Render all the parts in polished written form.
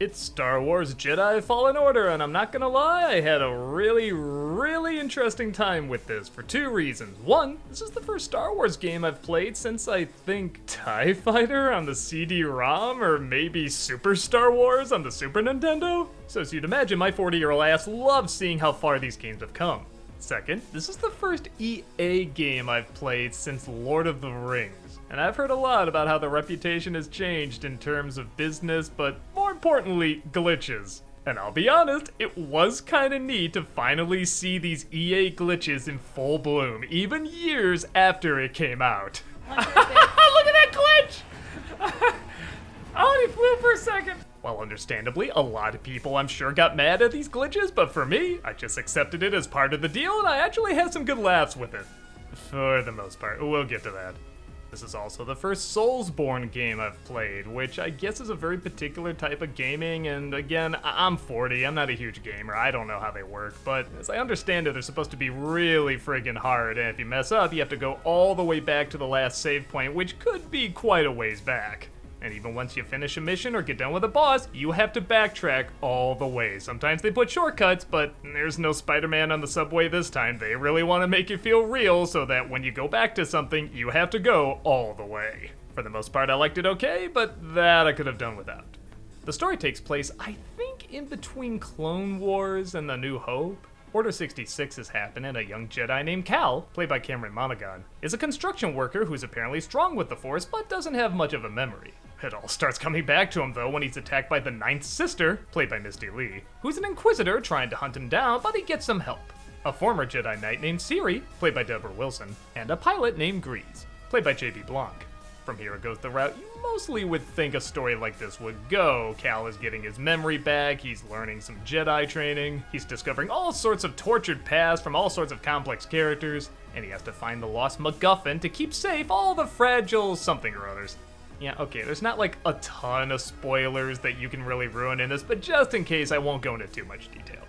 It's Star Wars Jedi Fallen Order, and I'm not gonna lie, I had a really interesting time with this for two reasons. One, this is the first Star Wars game I've played since I think TIE Fighter on the CD-ROM, or maybe Super Star Wars on the Super Nintendo. So as you'd imagine, my 40-year-old ass loves seeing how far these games have come. Second, this is the first EA game I've played since Lord of the Rings, and I've heard a lot about how the reputation has changed in terms of business, but more importantly, glitches. And I'll be honest, it was kinda neat to finally see these EA glitches in full bloom, even years after it came out. Look at that glitch! Oh, he flew for a second! Well, understandably, a lot of people I'm sure got mad at these glitches, but for me, I just accepted it as part of the deal, and I actually had some good laughs with it. For the most part, we'll get to that. This is also the first Soulsborne game I've played, which I guess is a very particular type of gaming, and again, I'm 40, I'm not a huge gamer, I don't know how they work, but as I understand it, they're supposed to be really friggin' hard, and if you mess up, you have to go all the way back to the last save point, which could be quite a ways back. And even once you finish a mission or get done with a boss, you have to backtrack all the way. Sometimes they put shortcuts, but there's no Spider-Man on the subway this time. They really want to make you feel real so that when you go back to something, you have to go all the way. For the most part, I liked it okay, but that I could have done without. The story takes place, I think, in between Clone Wars and A New Hope. Order 66 has happened, and a young Jedi named Cal, played by Cameron Monaghan, is a construction worker who's apparently strong with the Force, but doesn't have much of a memory. It all starts coming back to him, though, when he's attacked by the Ninth Sister, played by Misty Lee, who's an Inquisitor trying to hunt him down, but he gets some help. A former Jedi Knight named Siri, played by Deborah Wilson, and a pilot named Grease, played by J.B. Blanc. From here it goes the route you mostly would think a story like this would go. Cal is getting his memory back, he's learning some Jedi training, he's discovering all sorts of tortured pasts from all sorts of complex characters, and he has to find the lost MacGuffin to keep safe all the fragile something or others. Yeah, okay, there's not like a ton of spoilers that you can really ruin in this, but just in case, I won't go into too much detail.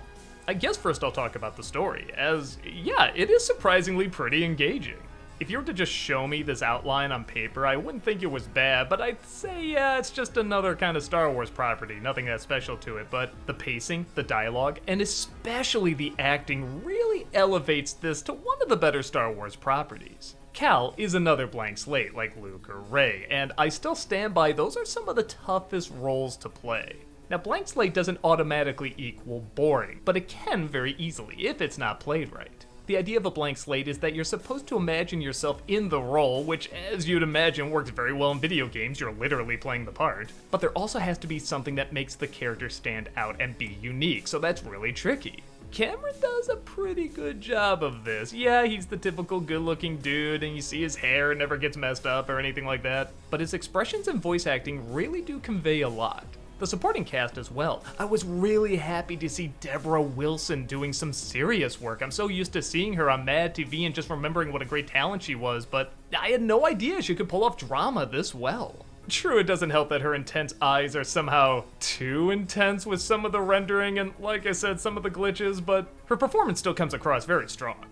I guess first I'll talk about the story, as, yeah, it is surprisingly pretty engaging. If you were to just show me this outline on paper, I wouldn't think it was bad, but I'd say, yeah, it's just another kind of Star Wars property, nothing that special to it, but the pacing, the dialogue, and especially the acting really elevates this to one of the better Star Wars properties. Cal is another blank slate like Luke or Rey, and I still stand by those are some of the toughest roles to play. Now, blank slate doesn't automatically equal boring, but it can very easily if it's not played right. The idea of a blank slate is that you're supposed to imagine yourself in the role, which, as you'd imagine, works very well in video games, you're literally playing the part. But there also has to be something that makes the character stand out and be unique, so that's really tricky. Cameron does a pretty good job of this. Yeah, he's the typical good-looking dude, and you see his hair never gets messed up or anything like that, but his expressions and voice acting really do convey a lot. The supporting cast as well. I was really happy to see Deborah Wilson doing some serious work. I'm so used to seeing her on Mad TV and just remembering what a great talent she was, but I had no idea she could pull off drama this well. True, it doesn't help that her intense eyes are somehow too intense with some of the rendering and, like I said, some of the glitches, but her performance still comes across very strong.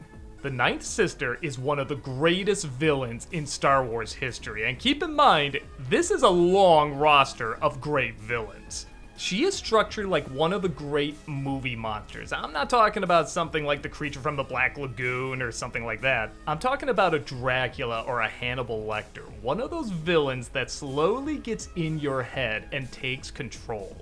The Ninth Sister is one of the greatest villains in Star Wars history, and keep in mind, this is a long roster of great villains. She is structured like one of the great movie monsters. I'm not talking about something like the creature from the Black Lagoon or something like that. I'm talking about a Dracula or a Hannibal Lecter, one of those villains that slowly gets in your head and takes control.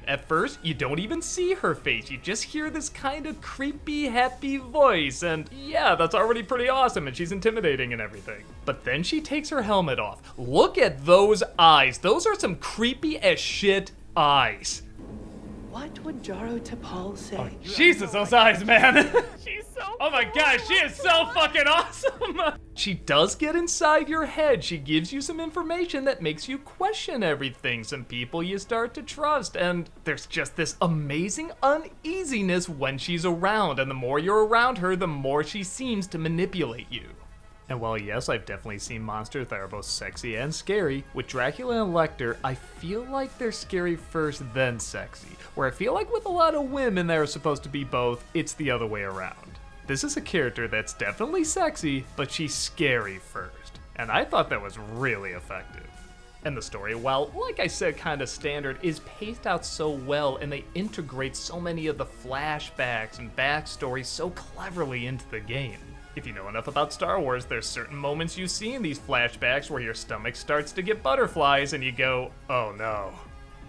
At first, you don't even see her face, you just hear this kind of creepy, happy voice, and yeah, that's already pretty awesome, and she's intimidating and everything. But then she takes her helmet off. Look at those eyes, those are some creepy as shit eyes. What would Jaro Tapal say? Oh, Jesus, those eyes, man. She's so cool. Oh my god, she is so fucking awesome. She does get inside your head. She gives you some information that makes you question everything. Some people you start to trust, and there's just this amazing uneasiness when she's around, and the more you're around her, the more she seems to manipulate you. And while yes, I've definitely seen monsters that are both sexy and scary, with Dracula and Lecter, I feel like they're scary first, then sexy. Where I feel like with a lot of women that are supposed to be both, it's the other way around. This is a character that's definitely sexy, but she's scary first. And I thought that was really effective. And the story, while, like I said, kinda standard, is paced out so well, and they integrate so many of the flashbacks and backstories so cleverly into the game. If you know enough about Star Wars, there's certain moments you see in these flashbacks where your stomach starts to get butterflies and you go, oh no.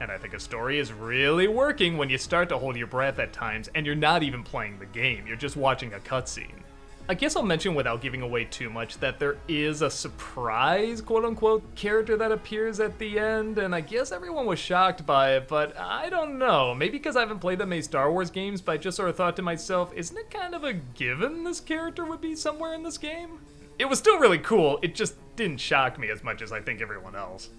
And I think a story is really working when you start to hold your breath at times and you're not even playing the game, you're just watching a cutscene. I guess I'll mention without giving away too much that there is a surprise, quote-unquote, character that appears at the end, and I guess everyone was shocked by it, but I don't know. Maybe because I haven't played that many Star Wars games, but I just sort of thought to myself, isn't it kind of a given this character would be somewhere in this game? It was still really cool, it just didn't shock me as much as I think everyone else.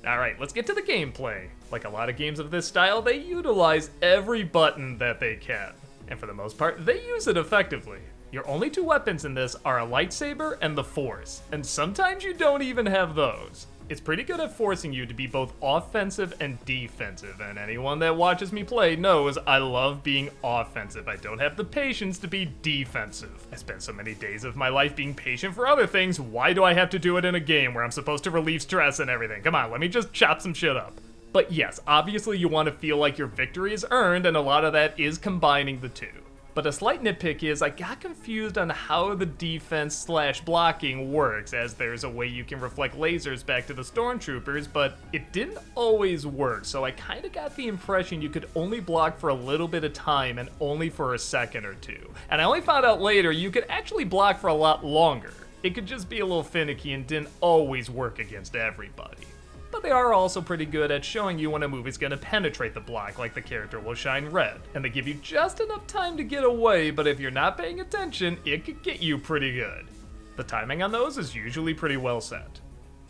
Alright, let's get to the gameplay. Like a lot of games of this style, they utilize every button that they can, and for the most part, they use it effectively. Your only two weapons in this are a lightsaber and the Force, and sometimes you don't even have those. It's pretty good at forcing you to be both offensive and defensive, and anyone that watches me play knows I love being offensive. I don't have the patience to be defensive. I spent so many days of my life being patient for other things, why do I have to do it in a game where I'm supposed to relieve stress and everything? Come on, let me just chop some shit up. But yes, obviously you want to feel like your victory is earned, and a lot of that is combining the two. But a slight nitpick is I got confused on how the defense/blocking works, as there's a way you can reflect lasers back to the stormtroopers, but it didn't always work, so I kinda got the impression you could only block for a little bit of time and only for a second or two. And I only found out later you could actually block for a lot longer. It could just be a little finicky and didn't always work against everybody. But they are also pretty good at showing you when a move is going to penetrate the block, like the character will shine red. And they give you just enough time to get away, but if you're not paying attention, it could get you pretty good. The timing on those is usually pretty well set.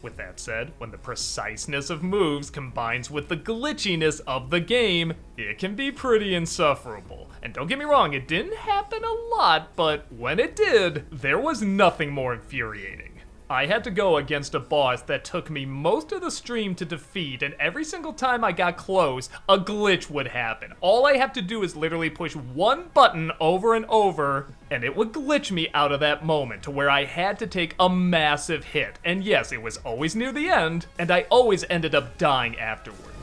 With that said, when the preciseness of moves combines with the glitchiness of the game, it can be pretty insufferable. And don't get me wrong, it didn't happen a lot, but when it did, there was nothing more infuriating. I had to go against a boss that took me most of the stream to defeat, and every single time I got close, a glitch would happen. All I have to do is literally push one button over and over, and it would glitch me out of that moment to where I had to take a massive hit. And yes, it was always near the end, and I always ended up dying afterward.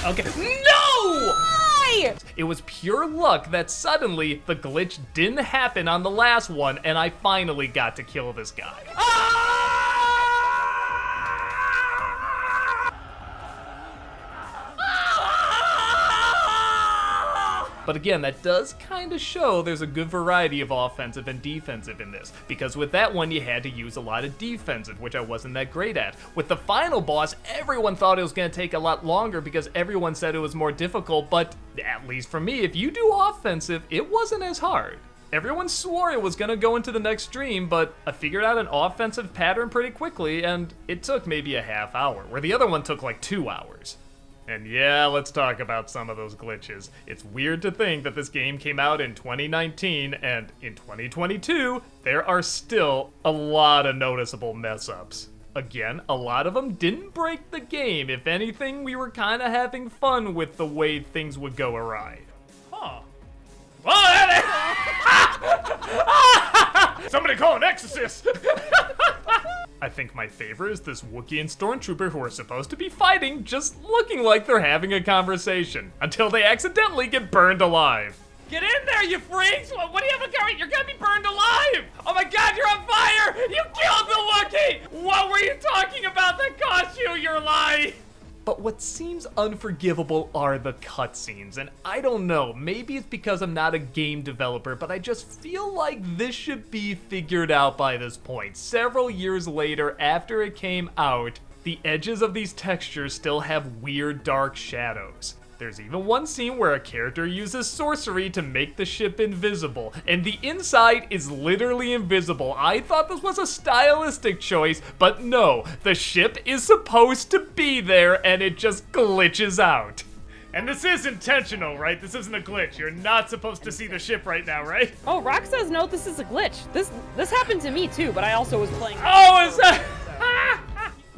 Okay, no! Why? It was pure luck that suddenly the glitch didn't happen on the last one, and I finally got to kill this guy. But again, that does kind of show there's a good variety of offensive and defensive in this, because with that one you had to use a lot of defensive, which I wasn't that great at. With the final boss, everyone thought it was going to take a lot longer because everyone said it was more difficult, but at least for me, if you do offensive, it wasn't as hard. Everyone swore it was going to go into the next stream, but I figured out an offensive pattern pretty quickly, and it took maybe a half hour, where the other one took like 2 hours. And yeah, let's talk about some of those glitches. It's weird to think that this game came out in 2019, and in 2022, there are still a lot of noticeable mess-ups. Again, a lot of them didn't break the game. If anything, we were kind of having fun with the way things would go awry. Huh. Somebody call an exorcist! I think my favorite is this Wookiee and Stormtrooper who are supposed to be fighting, just looking like they're having a conversation, until they accidentally get burned alive. Get in there, you freaks! What do you have a current? You're gonna be burned alive! Oh my god, you're on fire! You killed the Wookiee! What were you talking about that cost you your life? But what seems unforgivable are the cutscenes, and I don't know, maybe it's because I'm not a game developer, but I just feel like this should be figured out by this point. Several years later, after it came out, the edges of these textures still have weird dark shadows. There's even one scene where a character uses sorcery to make the ship invisible, and the inside is literally invisible. I thought this was a stylistic choice, but no, the ship is supposed to be there and it just glitches out. And this is intentional, right? This isn't a glitch. You're not supposed to see the ship right now, right? Oh, Rock says no, this is a glitch. This happened to me too, but I also was playing. Oh, is that?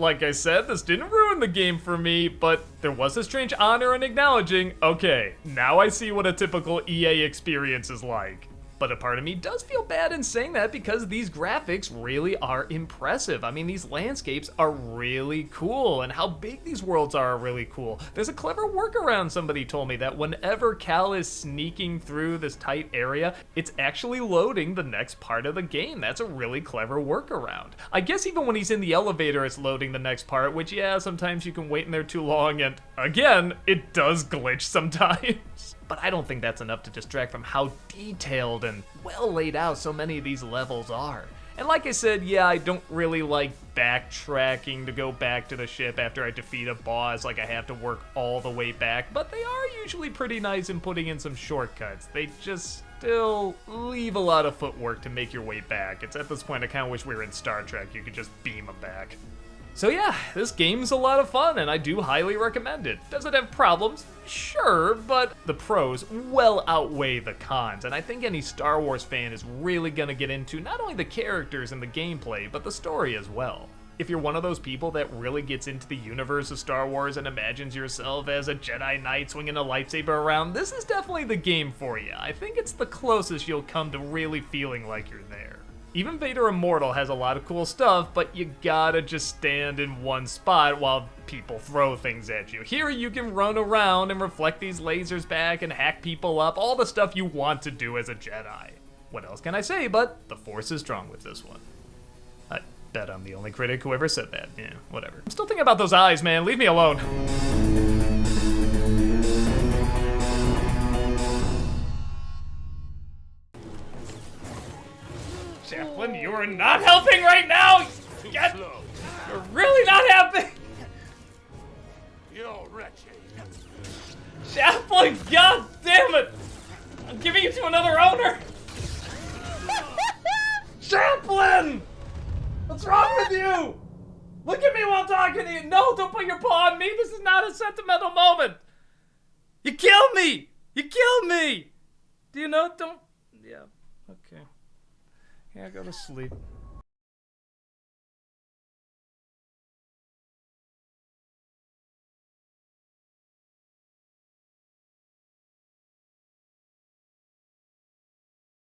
Like I said, this didn't ruin the game for me, but there was a strange honor in acknowledging, okay, now I see what a typical EA experience is like. But a part of me does feel bad in saying that because these graphics really are impressive. I mean, these landscapes are really cool, and how big these worlds are really cool. There's a clever workaround, somebody told me, that whenever Cal is sneaking through this tight area, it's actually loading the next part of the game. That's a really clever workaround. I guess even when he's in the elevator, it's loading the next part, which, yeah, sometimes you can wait in there too long, and again, it does glitch sometimes. But I don't think that's enough to distract from how detailed and well laid out so many of these levels are. And like I said, yeah, I don't really like backtracking to go back to the ship after I defeat a boss, like I have to work all the way back, but they are usually pretty nice in putting in some shortcuts. They just still leave a lot of footwork to make your way back. It's at this point I kind of wish we were in Star Trek, you could just beam them back. So yeah, this game's a lot of fun, and I do highly recommend it. Does it have problems? Sure, but the pros well outweigh the cons, and I think any Star Wars fan is really gonna get into not only the characters and the gameplay, but the story as well. If you're one of those people that really gets into the universe of Star Wars and imagines yourself as a Jedi Knight swinging a lightsaber around, this is definitely the game for you. I think it's the closest you'll come to really feeling like you're there. Even Vader Immortal has a lot of cool stuff, but you gotta just stand in one spot while people throw things at you. Here you can run around and reflect these lasers back and hack people up, all the stuff you want to do as a Jedi. What else can I say but the Force is strong with this one. I bet I'm the only critic who ever said that. Yeah, whatever. I'm still thinking about those eyes, man. Leave me alone. Chaplin, you are not helping right now! You're really not helping! You're wretched. Chaplin, god damn it! I'm giving you to another owner! Chaplin! What's wrong with you? Look at me while I'm talking to you! No, don't put your paw on me! This is not a sentimental moment! You killed me! You killed me! Do you know? Don't... Yeah, okay. Yeah, go to sleep.